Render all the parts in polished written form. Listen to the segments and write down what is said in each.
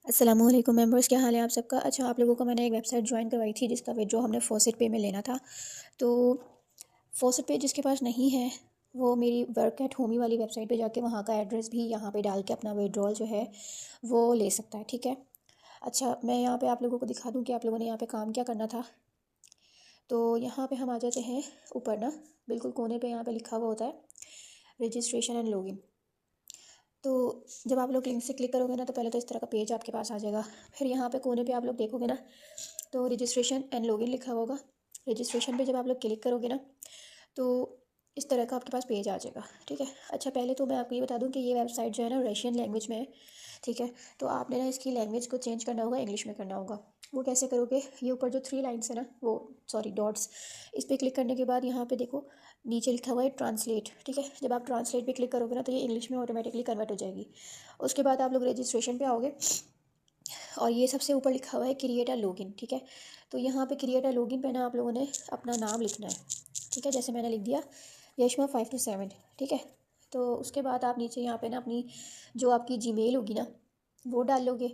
अस्सलामुअलैकुम मेंबर्स, क्या हाल है आप सबका। अच्छा, आप लोगों को मैंने एक वेबसाइट ज्वाइन करवाई थी जिसका विड्रॉ हमने फॉसेट पे में लेना था। तो फॉसेट पे जिसके पास नहीं है वो मेरी वर्क एट होमी वाली वेबसाइट पे जाके वहाँ का एड्रेस भी यहाँ पे डाल के अपना विड्रॉल जो है वो ले सकता है, ठीक है। अच्छा, मैं यहाँ पे आप लोगों को दिखा दूँ कि आप लोगों ने यहाँ पे काम क्या करना था। तो यहाँ पे हम आ जाते हैं ऊपर ना, बिल्कुल कोने पे यहाँ पे लिखा हुआ होता है रजिस्ट्रेशन एंड लॉगिन। तो जब आप लोग लिंक से क्लिक करोगे ना तो पहले तो इस तरह का पेज आपके पास आ जाएगा। फिर यहाँ पे कोने पे आप लोग देखोगे ना तो रजिस्ट्रेशन एंड लॉगिन लिखा होगा। रजिस्ट्रेशन पे जब आप लोग क्लिक करोगे ना तो इस तरह का आपके पास पेज आ जाएगा, ठीक है। अच्छा, पहले तो मैं आपको ये बता दूं कि ये वेबसाइट जो है ना रशियन लैंग्वेज में है, ठीक है। तो आपने ना इसकी लैंग्वेज को चेंज करना होगा, इंग्लिश में करना होगा। वो कैसे करोगे, ये ऊपर जो 3 लाइन्स है ना, वो सॉरी डॉट्स, इस पर क्लिक करने के बाद यहाँ पे देखो नीचे लिखा हुआ है ट्रांसलेट, ठीक है। जब आप ट्रांसलेट पे क्लिक करोगे ना तो ये इंग्लिश में ऑटोमेटिकली कन्वर्ट हो जाएगी। उसके बाद आप लोग रजिस्ट्रेशन पे आओगे और ये सबसे ऊपर लिखा हुआ है क्रिएट अ लॉगिन, ठीक है। तो यहाँ पे क्रिएट अ लॉगिन पे ना आप लोगों ने अपना नाम लिखना है, ठीक है। जैसे मैंने लिख दिया यशमा 527, ठीक है। तो उसके बाद आप नीचे यहाँ पे ना अपनी जो आपकी जीमेल होगी ना वो डाल लोगे।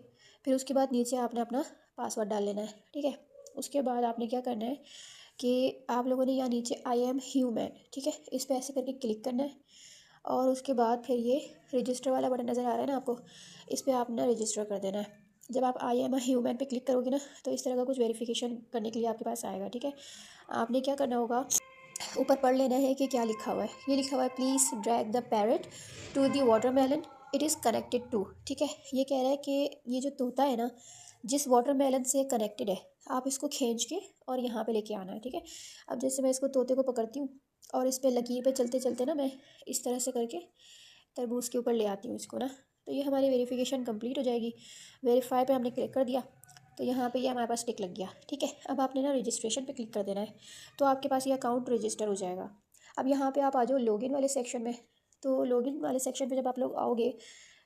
फिर उसके बाद नीचे आपने अपना पासवर्ड डाल लेना है, ठीक है। उसके बाद आपने क्या करना है कि आप लोगों ने यहाँ नीचे आई एम ह्यूमन, ठीक है, इस पर ऐसे करके क्लिक करना है। और उसके बाद फिर ये रजिस्टर वाला बटन नज़र आ रहा है ना आपको, इस पर आपने रजिस्टर कर देना है। जब आप आई एम ह्यूमन पे क्लिक करोगे ना तो इस तरह का कुछ वेरिफिकेशन करने के लिए आपके पास आएगा, ठीक है। आपने क्या करना होगा, ऊपर पढ़ लेना है कि क्या लिखा हुआ है। ये लिखा हुआ है please drag the parrot to the watermelon it is connected to, ठीक है। ये कह रहा है कि ये जो तोता है ना जिस वाटरमेलन से कनेक्टेड है आप इसको खींच के और यहाँ पे लेके आना है, ठीक है। अब जैसे मैं इसको तोते को पकड़ती हूँ और इस पर लकीर पे चलते चलते ना मैं इस तरह से करके तरबूज के ऊपर ले आती हूँ इसको ना, तो ये हमारी वेरिफिकेशन कंप्लीट हो जाएगी। वेरीफाई पे हमने क्लिक कर दिया तो यहाँ पे ये हमारे पास टिक लग गया, ठीक है। अब आपने ना रजिस्ट्रेशन पे क्लिक कर देना है तो आपके पास ये अकाउंट रजिस्टर हो जाएगा। अब यहाँ पे आप आ जाओ लॉगिन वाले सेक्शन में। तो लॉगिन वाले सेक्शन पे जब आप लोग आओगे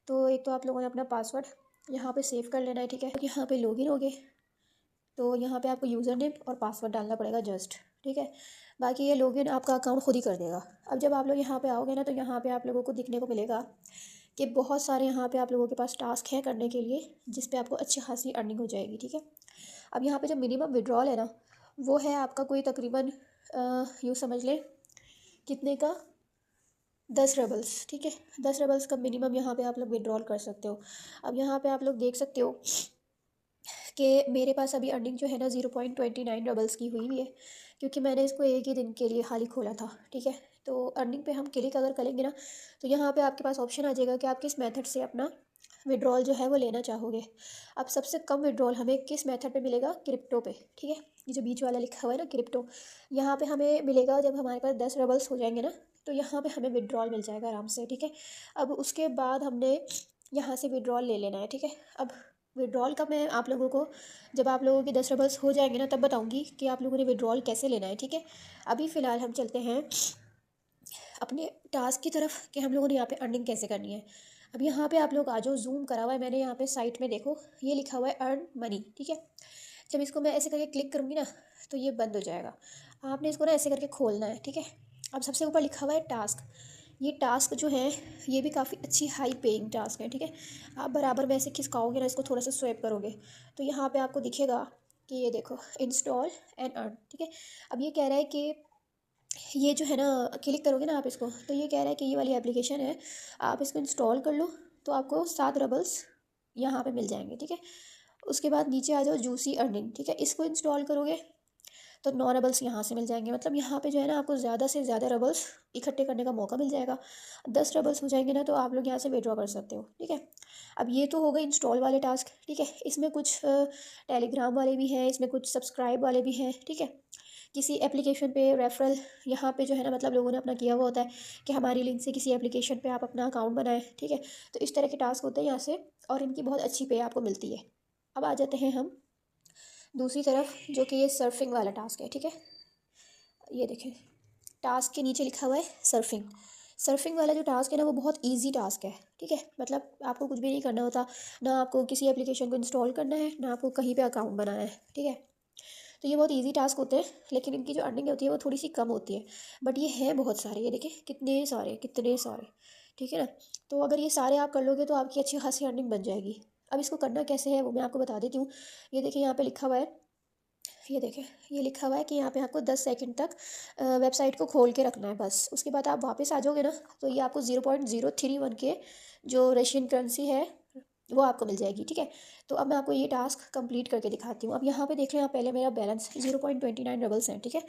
तो एक तो आप लोगों ने अपना पासवर्ड यहाँ पे सेव कर लेना है, ठीक है। तो यहाँ पे लॉगिन हो गए तो यहाँ पे आपको यूज़र नेम और पासवर्ड डालना पड़ेगा जस्ट, ठीक है। बाकी ये लॉगिन आपका अकाउंट खुद ही कर देगा। अब जब आप लोग यहाँ पे आओगे ना तो यहाँ पे आप लोगों को दिखने को मिलेगा कि बहुत सारे यहाँ पे आप लोगों के पास टास्क हैं करने के लिए जिस पे आपको अच्छी खासी अर्निंग हो जाएगी, ठीक है। अब यहाँ पे जो मिनिमम विड्रॉल है ना वो है आपका कोई तकरीबन यूँ समझ लें कितने का 10 रबल्स, ठीक है। 10 रबल्स का मिनिमम यहाँ पे आप लोग विड्रॉल कर सकते हो। अब यहाँ पे आप लोग देख सकते हो कि मेरे पास अभी अर्निंग जो है ना 0.29 रबल्स की हुई है क्योंकि मैंने इसको एक ही दिन के लिए खाली खोला था, ठीक है। तो अर्निंग पे हम क्लिक अगर करेंगे ना तो यहाँ पे आपके पास ऑप्शन आ जाएगा कि आप किस मेथड से अपना विड्रॉल जो है वो लेना चाहोगे। अब सबसे कम विड्रॉल हमें किस मेथड पे मिलेगा, क्रिप्टो पे, ठीक है। ये जो बीच वाला लिखा हुआ है ना क्रिप्टो, यहाँ पे हमें मिलेगा जब हमारे पास 10 रबल्स हो जाएंगे ना तो यहाँ पे हमें विड्रॉल मिल जाएगा आराम से, ठीक है। अब उसके बाद हमने यहाँ से विड्रॉल ले लेना है, ठीक है। अब विड्रॉल का मैं आप लोगों को जब आप लोगों के 10 रबल्स हो जाएंगे ना तब बताऊंगी कि आप लोगों ने विड्रॉल कैसे लेना है, ठीक है। अभी फ़िलहाल हम चलते हैं अपने टास्क की तरफ कि हम लोगों ने यहाँ पे अर्निंग कैसे करनी है। अब यहाँ पे आप लोग आ जाओ, जूम करा हुआ है मैंने यहाँ पे साइट में, देखो ये लिखा हुआ है अर्न मनी, ठीक है। जब इसको मैं ऐसे करके क्लिक करूँगी ना तो ये बंद हो जाएगा। आपने इसको ना ऐसे करके खोलना है, ठीक है। अब सबसे ऊपर लिखा हुआ है टास्क। ये टास्क जो है ये भी काफ़ी अच्छी हाई पेइंग टास्क है, ठीक है। आप बराबर में ऐसे खिसकाओगे ना, इसको थोड़ा सा स्वैप करोगे तो यहाँ पे आपको दिखेगा कि ये देखो इंस्टॉल एंड अर्न, ठीक है। अब ये कह रहा है कि ये जो है ना क्लिक करोगे ना आप इसको तो ये कह रहा है कि ये वाली एप्लीकेशन है आप इसको इंस्टॉल कर लो तो आपको 7 रबल्स यहाँ पे मिल जाएंगे, ठीक है। उसके बाद नीचे आ जाओ जूसी अर्निंग, ठीक है। इसको इंस्टॉल करोगे तो 9 रबल्स यहाँ से मिल जाएंगे। मतलब यहाँ पे जो है ना आपको ज़्यादा से ज़्यादा रबल्स इकट्ठे करने का मौका मिल जाएगा। 10 रबल्स हो जाएंगे ना तो आप लोग यहाँ से विड्रॉ कर सकते हो, ठीक है। अब ये तो हो गए इंस्टॉल वाले टास्क, ठीक है। इसमें कुछ टेलीग्राम वाले भी हैं, इसमें कुछ सब्सक्राइब वाले भी हैं, ठीक है। किसी एप्लीकेशन पे रेफरल यहाँ पे जो है ना मतलब लोगों ने अपना किया हुआ होता है कि हमारी लिंक से किसी एप्लीकेशन पे आप अपना अकाउंट बनाएं, ठीक है। तो इस तरह के टास्क होते हैं यहाँ से और इनकी बहुत अच्छी पे आपको मिलती है। अब आ जाते हैं हम दूसरी तरफ जो कि ये सर्फिंग वाला टास्क है, ठीक है। ये देखें टास्क के नीचे लिखा हुआ है सर्फिंग। सर्फिंग वाला जो टास्क है ना वो बहुत इजी टास्क है, ठीक है। मतलब आपको कुछ भी नहीं करना होता, ना आपको किसी एप्लीकेशन को इंस्टॉल करना है, ना आपको कहीं पे अकाउंट बनाना है, ठीक है। तो ये बहुत इजी टास्क होते हैं लेकिन इनकी जो अर्निंग होती है वो थोड़ी सी कम होती है। बट ये हैं बहुत सारे, ये देखें कितने सारे कितने सारे, ठीक है ना। तो अगर ये सारे आप कर लोगे तो आपकी अच्छी खासी अर्निंग बन जाएगी। अब इसको करना कैसे है वो मैं आपको बता देती हूँ। ये देखिए यहाँ पे लिखा हुआ है, ये देखें, ये लिखा हुआ है कि यहाँ पे आपको 10 सेकंड तक वेबसाइट को खोल के रखना है बस। उसके बाद आप वापस आ जाओगे ना, तो ये आपको 0.031 के जो रशियन करेंसी है वो आपको मिल जाएगी, ठीक है। तो अब मैं आपको ये टास्क कंप्लीट करके दिखाती हूँ। अब यहाँ पे देख लें आप, पहले मेरा बैलेंस 0.29 रबल्स है, ठीक है।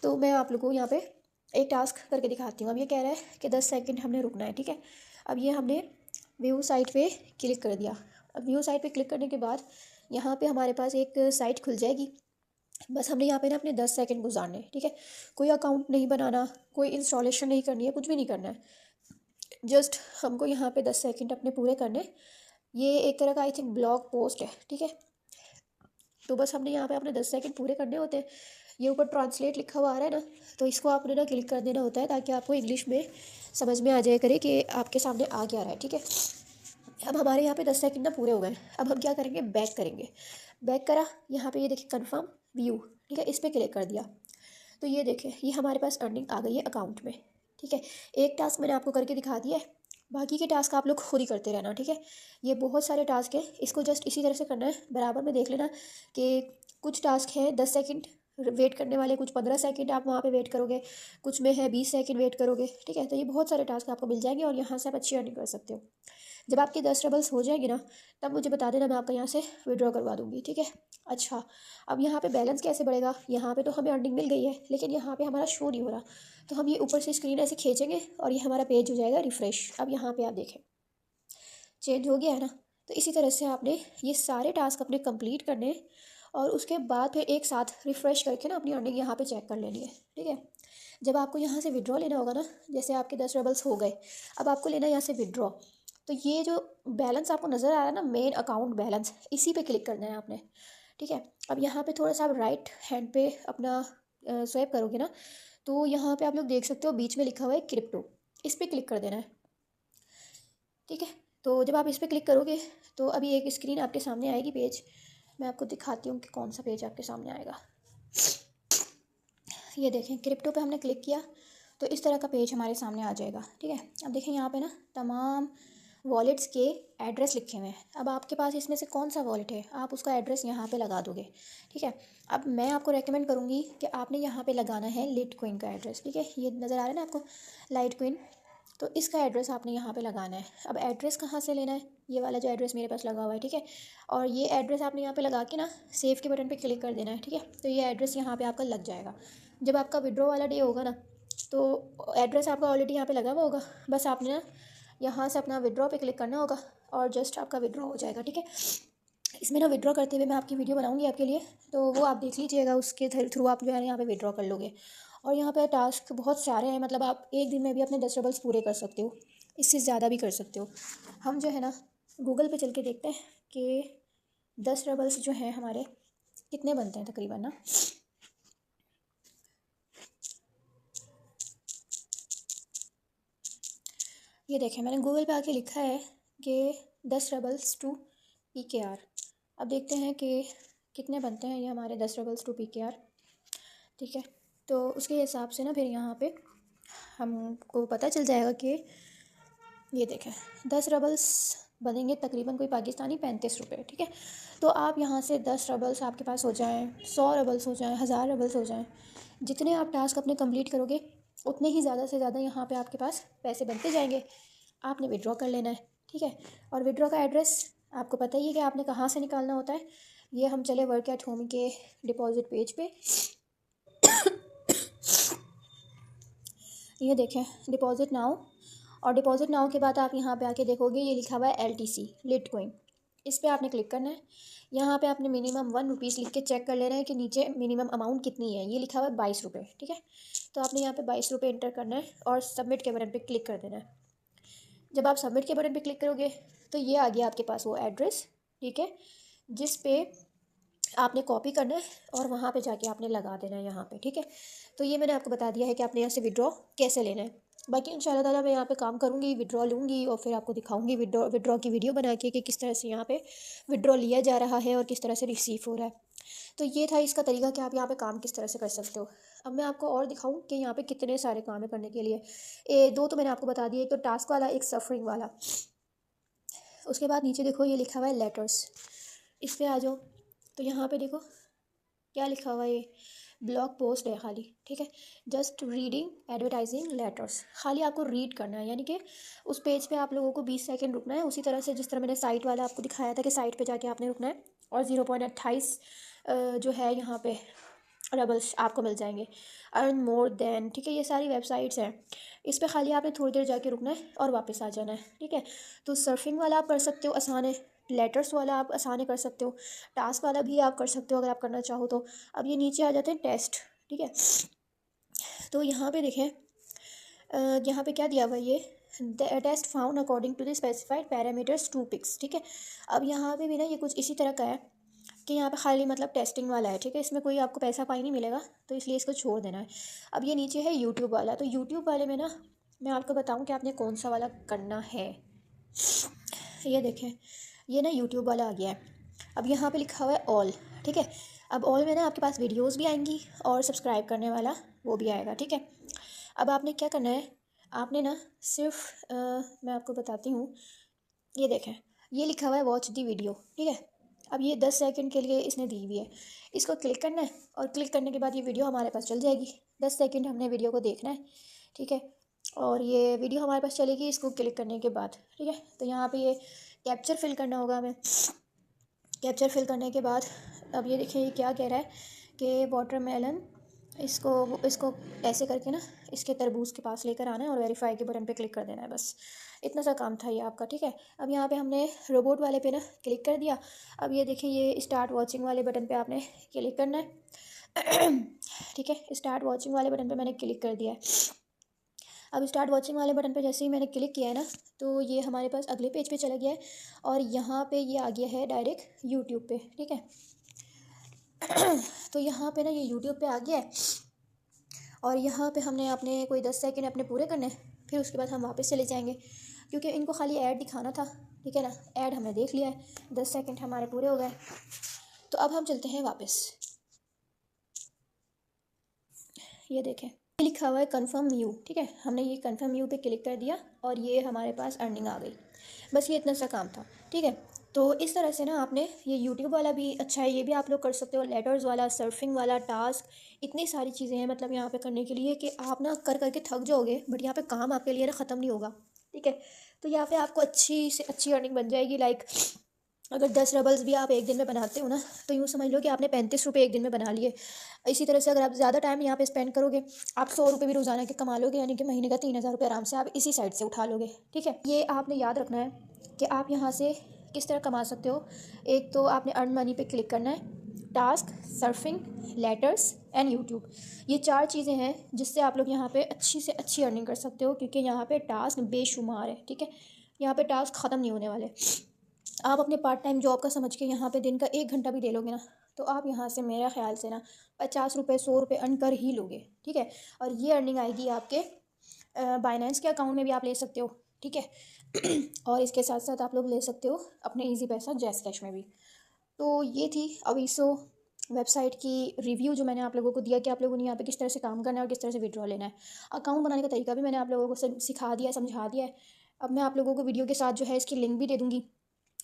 तो मैं आप लोगों को यहाँ पे एक टास्क करके दिखाती हूँ। अब ये कह रहा है कि 10 सेकंड हमने रुकना है, ठीक है। अब ये हमने व्यू साइट पे क्लिक कर दिया। अब व्यू साइट पे क्लिक करने के बाद यहाँ पे हमारे पास एक साइट खुल जाएगी। बस हमने यहाँ पे ना अपने 10 सेकंड गुजारने, ठीक है। कोई अकाउंट नहीं बनाना, कोई इंस्टॉलेशन नहीं करनी है, कुछ भी नहीं करना है। जस्ट हमको यहाँ पे 10 सेकंड अपने पूरे करने। ये एक तरह का आई थिंक ब्लॉग पोस्ट है, ठीक है। तो बस हमने यहाँ पे अपने 10 सेकंड पूरे करने होते हैं। ये ऊपर ट्रांसलेट लिखा हुआ आ रहा है ना, तो इसको आपने ना क्लिक कर देना होता है ताकि आपको इंग्लिश में समझ में आ जाए करे कि आपके सामने आ क्या रहा है, ठीक है। अब हमारे यहाँ पे 10 सेकंड ना पूरे हो गए। अब हम क्या करेंगे, बैक करेंगे। बैक करा, यहाँ पे ये देखिए कन्फर्म व्यू, ठीक है, इस पर क्लिक कर दिया। तो ये देखें, ये हमारे पास अर्निंग आ गई है अकाउंट में, ठीक है। एक टास्क मैंने आपको करके दिखा दिया है, बाकी के टास्क आप लोग खुद ही करते रहना, ठीक है। ये बहुत सारे टास्क हैं, इसको जस्ट इसी तरह से करना है। बराबर में देख लेना कि कुछ टास्क हैं 10 सेकंड वेट करने वाले, कुछ 15 सेकंड आप वहाँ पे वेट करोगे, कुछ में है 20 सेकंड वेट करोगे, ठीक है। तो ये बहुत सारे टास्क आपको मिल जाएंगे और यहाँ से आप अच्छी अर्निंग कर सकते हो। जब आपकी 10 रबल्स हो जाएगी ना, तब मुझे बता देना, मैं आपका यहाँ से विड्रॉ करवा दूँगी, ठीक है। अच्छा, अब यहाँ पे बैलेंस कैसे बढ़ेगा। यहाँ पे तो हमें अर्निंग मिल गई है, लेकिन यहाँ पे हमारा शो नहीं हो रहा। तो हम ये ऊपर से स्क्रीन ऐसे खींचेंगे और ये हमारा पेज हो जाएगा रिफ़्रेश। अब यहाँ पे आप देखें चेंज हो गया है ना। तो इसी तरह से आपने ये सारे टास्क अपने कंप्लीट करने और उसके बाद फिर एक साथ रिफ़्रेश करके ना अपनी अर्निंग यहाँ पे चेक कर लेनी है, ठीक है। जब आपको यहाँ से विड्रॉ लेना होगा ना, जैसे आपके 10 रबल्स हो गए, अब आपको लेना है यहाँ से विड्रॉ। तो ये जो बैलेंस आपको नज़र आ रहा है ना, मेन अकाउंट बैलेंस, इसी पे क्लिक करना है आपने, ठीक है। अब यहाँ पे थोड़ा सा आप राइट हैंड पे अपना स्वैप करोगे ना, तो यहाँ पे आप लोग देख सकते हो बीच में लिखा हुआ है क्रिप्टो, इस पर क्लिक कर देना है, ठीक है। तो जब आप इस पर क्लिक करोगे तो अभी एक स्क्रीन आपके सामने आएगी, पेज। मैं आपको दिखाती हूँ कि कौन सा पेज आपके सामने आएगा। ये देखें, क्रिप्टो पे हमने क्लिक किया तो इस तरह का पेज हमारे सामने आ जाएगा, ठीक है। अब देखें यहाँ पे ना तमाम वॉलेट्स के एड्रेस लिखे हुए हैं। अब आपके पास इसमें से कौन सा वॉलेट है, आप उसका एड्रेस यहाँ पे लगा दोगे, ठीक है। अब मैं आपको रेकमेंड करूँगी कि आपने यहाँ पे लगाना है लिटकॉइन का एड्रेस, ठीक है। ये नज़र आ रहा है ना आपको, लाइटकॉइन, तो इसका एड्रेस आपने यहाँ पे लगाना है। अब एड्रेस कहाँ से लेना है, ये वाला जो एड्रेस मेरे पास लगा हुआ है, ठीक है। और ये एड्रेस आपने यहाँ पे लगा के ना सेव के बटन पे क्लिक कर देना है, ठीक है। तो ये एड्रेस यहाँ पे आपका लग जाएगा। जब आपका विड्रॉ वाला डे होगा ना, तो एड्रेस आपका ऑलरेडी यहाँ पे लगा हुआ होगा। बस आपने ना यहाँ से अपना विड्रॉ पे क्लिक करना होगा और जस्ट आपका विड्रॉ हो जाएगा, ठीक है। इसमें ना विड्रॉ करते हुए मैं आपकी वीडियो बनाऊंगी आपके लिए, तो वो आप देख लीजिएगा, उसके थ्रू आप जो है यहाँ पे विड्रॉ कर लोगे। और यहाँ पे टास्क बहुत सारे हैं, मतलब आप एक दिन में भी अपने 10 रबल्स पूरे कर सकते हो, इससे ज़्यादा भी कर सकते हो। हम जो है ना गूगल पे चल के देखते हैं कि 10 रबल्स जो हैं हमारे कितने बनते हैं तकरीबन ना। ये देखें, मैंने गूगल पे आके लिखा है कि 10 रबल्स टू PKR। अब देखते हैं कि कितने बनते हैं ये हमारे 10 रबल्स टू PKR, ठीक है। तो उसके हिसाब से ना फिर यहाँ पे हमको पता चल जाएगा कि ये देखें 10 रबल्स बनेंगे तकरीबन कोई पाकिस्तानी 35 रुपये, ठीक है। तो आप यहाँ से 10 रबल्स आपके पास हो जाएं, 100 रबल्स हो जाएं, 1000 रबल्स हो जाएं, जितने आप टास्क अपने कंप्लीट करोगे उतने ही ज़्यादा से ज़्यादा यहाँ पे आपके पास पैसे बनते जाएंगे। आपने विड्रॉ कर लेना है, ठीक है। और विड्रॉ का एड्रेस आपको पता ही है कि आपने कहाँ से निकालना होता है। ये हम चले वर्क एट होम के डिपॉजिट पेज पे। ये देखें डिपॉजिट नाउ, और डिपॉजिट नाउ के बाद आप यहाँ पे आके देखोगे ये लिखा हुआ है LTC लिटकॉइन, इस पर आपने क्लिक करना है। यहाँ पे आपने मिनिमम 1 रुपीज़ लिख के चेक कर लेना है कि नीचे मिनिमम अमाउंट कितनी है। ये लिखा हुआ है 22 रुपये, ठीक है। तो आपने यहाँ पे 22 रुपये इंटर करना है और सबमिट के बटन पे क्लिक कर देना है। जब आप सबमिट के बटन पे क्लिक करोगे तो ये आ गया आपके पास वो एड्रेस, ठीक है, जिस पे आपने कॉपी करना है और वहाँ पे जाके आपने लगा देना है यहाँ पे, ठीक है। तो ये मैंने आपको बता दिया है कि आपने यहाँ से विड्रॉ कैसे लेना है। बाकी इंशाल्लाह ताला मैं यहाँ पे काम करूँगी, विड्रॉ लूँगी और फिर आपको दिखाऊँगी विड्रॉ की वीडियो बना के कि किस तरह से यहाँ पे विड्रॉ लिया जा रहा है और किस तरह से रिसीव हो रहा है। तो ये था इसका तरीका कि आप यहाँ पे काम किस तरह से कर सकते हो। अब मैं आपको और दिखाऊँ कि यहाँ पे कितने सारे काम है करने के लिए। 2 तो मैंने आपको बता दिए, एक तो टास्क वाला, एक सफरिंग वाला। उसके बाद नीचे देखो ये लिखा हुआ है लेटर्स, इस पर आ जाओ। तो यहाँ पे देखो क्या लिखा हुआ है, ये ब्लॉग पोस्ट है खाली, ठीक है। जस्ट रीडिंग एडवर्टाइजिंग लेटर्स, खाली आपको रीड करना है, यानी कि उस पेज पे आप लोगों को 20 सेकंड रुकना है, उसी तरह से जिस तरह मैंने साइट वाला आपको दिखाया था कि साइट पे जाके आपने रुकना है। और 0.28 जो है यहाँ पे रबल्स आपको मिल जाएंगे। अर्न मोर देन, ठीक है, ये सारी वेबसाइट्स हैं, इस पर खाली आपने थोड़ी देर जाके रुकना है और वापस आ जाना है, ठीक है। तो सर्फिंग वाला आप कर सकते हो, आसान है। लेटर्स वाला आप आसान कर सकते हो, टास्क वाला भी आप कर सकते हो अगर आप करना चाहो तो। अब ये नीचे आ जाते हैं टेस्ट, ठीक है। तो यहाँ पे देखें, यहाँ पे क्या दिया हुआ है, ये test found according to the specified parameters two pics, ठीक है। अब यहाँ पे भी ना ये कुछ इसी तरह का है कि यहाँ पे खाली मतलब टेस्टिंग वाला है, ठीक है, इसमें कोई आपको पैसा पाई नहीं मिलेगा, तो इसलिए इसको छोड़ देना है। अब ये नीचे है यूट्यूब वाला, तो यूट्यूब वाले में ना मैं आपको बताऊँ कि आपने कौन सा वाला करना है। ये देखें, ये ना यूट्यूब वाला आ गया है। अब यहाँ पे लिखा हुआ है ऑल, ठीक है। अब ऑल में ना आपके पास वीडियोस भी आएंगी और सब्सक्राइब करने वाला वो भी आएगा, ठीक है। अब आपने क्या करना है, आपने ना सिर्फ मैं आपको बताती हूँ, ये देखें, ये लिखा हुआ है वॉच दी वीडियो, ठीक है। अब ये 10 सेकंड के लिए इसने दी हुई है, इसको क्लिक करना है और क्लिक करने के बाद ये वीडियो हमारे पास चल जाएगी। 10 सेकंड हमने वीडियो को देखना है, ठीक है। और ये वीडियो हमारे पास चलेगी इसको क्लिक करने के बाद, ठीक है। तो यहाँ पे ये कैप्चर फिल करना होगा हमें। कैप्चर फिल करने के बाद अब ये देखिए ये क्या कह रहा है कि वाटरमेलन, इसको ऐसे करके ना इसके तरबूज के पास लेकर आना है और वेरीफाई के बटन पे क्लिक कर देना है, बस इतना सा काम था ये आपका, ठीक है। अब यहाँ पे हमने रोबोट वाले पे ना क्लिक कर दिया। अब ये देखिए ये स्टार्ट वॉचिंग वाले बटन पे आपने क्लिक करना है ठीक है, स्टार्ट वॉचिंग वाले बटन पे मैंने क्लिक कर दिया है। अब स्टार्ट वॉचिंग वाले बटन पे जैसे ही मैंने क्लिक किया है ना, तो ये हमारे पास अगले पेज पे चला गया है और यहाँ पे ये आ गया है डायरेक्ट यूट्यूब पे, ठीक है। तो यहाँ पे ना ये यूट्यूब पे आ गया है और यहाँ पे हमने अपने कोई 10 सेकंड अपने पूरे करने हैं, फिर उसके बाद हम वापस चले जाएंगे क्योंकि इनको खाली ऐड दिखाना था, ठीक है ना। ऐड हमने देख लिया है, 10 सेकंड हमारे पूरे हो गए। तो अब हम चलते हैं वापस। ये देखें लिखा हुआ है कन्फर्म व्यू, ठीक है, हमने ये कन्फर्म व्यू पे क्लिक कर दिया और ये हमारे पास अर्निंग आ गई। बस ये इतना सा काम था, ठीक है। तो इस तरह से ना आपने ये यूट्यूब वाला भी अच्छा है, ये भी आप लोग कर सकते हो, लेटर्स वाला, सर्फिंग वाला, टास्क, इतनी सारी चीज़ें हैं मतलब यहाँ पे करने के लिए कि आप ना कर करके थक जाओगे, बट यहाँ पे काम आपके लिए ना ख़त्म नहीं होगा, ठीक है। तो यहाँ पे आपको अच्छी से अच्छी अर्निंग बन जाएगी। लाइक अगर 10 रबल्स भी आप एक दिन में बनाते हो ना, तो यूँ समझ लो कि आपने 35 रुपये एक दिन में बना लिए। इसी तरह से अगर आप ज़्यादा टाइम यहाँ पे स्पेंड करोगे, आप 100 रुपये भी रोज़ाना के कमा लोगे, यानी कि महीने का 3000 रुपये आराम से आप इसी साइड से उठा लोगे, ठीक है। ये आपने याद रखना है कि आप यहाँ से किस तरह कमा सकते हो। एक तो आपने अर्न मनी पे क्लिक करना है, task, surfing, letters and YouTube, ये 4 चीज़ें हैं जिससे आप लोग यहाँ पे अच्छी से अच्छी अर्निंग कर सकते हो, क्योंकि यहाँ पे टास्क बेशुमार है, ठीक है। यहाँ पे टास्क ख़त्म नहीं होने वाले। आप अपने पार्ट टाइम जॉब का समझ के यहाँ पे दिन का 1 घंटा भी दे लोगे ना, तो आप यहाँ से मेरे ख्याल से ना 50 रुपये 100 रुपये अर्न कर ही लोगे, ठीक है। और ये अर्निंग आएगी आपके बाइनेंस के अकाउंट में भी आप ले सकते हो, ठीक है। और इसके साथ साथ आप लोग ले सकते हो अपने इजी पैसा जैस कैश में भी। तो ये थी अवीसो वेबसाइट की रिव्यू जो मैंने आप लोगों को दिया कि आप लोगों ने यहाँ पे किस तरह से काम करना है और किस तरह से विड्रॉ लेना है। अकाउंट बनाने का तरीका भी मैंने आप लोगों को सिखा दिया, समझा दिया है। अब मैं आप लोगों को वीडियो के साथ जो है इसकी लिंक भी दे दूँगी,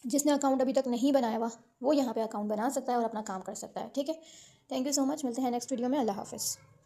जिसने अकाउंट अभी तक नहीं बनाया हुआ वो यहाँ पे अकाउंट बना सकता है और अपना काम कर सकता है, ठीक है। थैंक यू सो मच, मिलते हैं नेक्स्ट वीडियो में। अल्लाह हाफ़िज़।